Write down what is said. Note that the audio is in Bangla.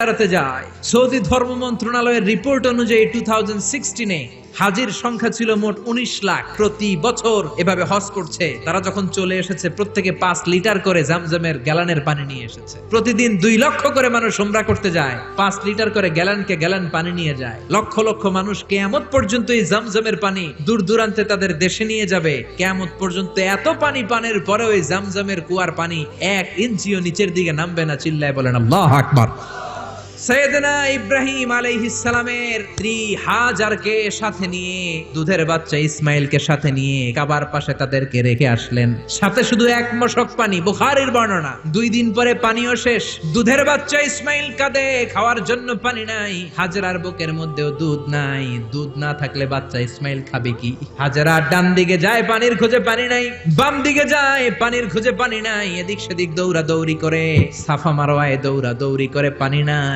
বেড়াতে যায়। সৌদি ধর্ম মন্ত্রণালয়ের রিপোর্ট অনুযায়ী 2016-এ হাজির সংখ্যা ছিল মোট 19 লাখ। প্রতি বছর এভাবে হজ করছে। তারা যখন চলে এসেছে প্রত্যেকে 5 লিটার করে জামজামের গ্যালানের পানি নিয়ে এসেছে। প্রতিদিন 2 লক্ষ করে মানুষ উমরা করতে যায়, 5 লিটার করে গ্যালানকে গ্যালান পানি নিয়ে যায়। লক্ষ লক্ষ মানুষ কিয়ামত পর্যন্ত এই জামজামের পানি দূর দূরান্তে তাদের দেশে নিয়ে যাবে। কিয়ামত পর্যন্ত এত পানি পানের পরেও এই জামজামের কুয়ার পানি 1 ইঞ্চিও নিচের দিকে নামবে না। চিল্লায় বলেন আল্লাহু আকবার। সাইয়েদনা ইব্রাহিম আলাইহিস সালামের স্ত্রী হাজারকে সাথে নিয়ে, দুধের বাচ্চা ইসমাইলকে সাথে নিয়ে কাবার পাশে তাদেরকে রেখে আসলেন। সাথে শুধু 1 মশক পানি, বুখারীর বর্ণনা। 2 দিন পরে পানিও শেষ। দুধের বাচ্চা ইসমাইল কাঁদে, খাওয়ার জন্য পানি নাই। হাজরার বুকের মধ্যেও দুধ নাই। দুধ না থাকলে বাচ্চা ইসমাইল খাবে কি? হাজরা ডান দিকে যায়, পানির খোঁজে পানি নাই। বাম দিকে যায়, পানির খোঁজে পানি নাই। এদিক সেদিক দৌড়াদৌড়ি করে, সাফা মারওয়ায় দৌড়াদৌড়ি করে, পানি নাই।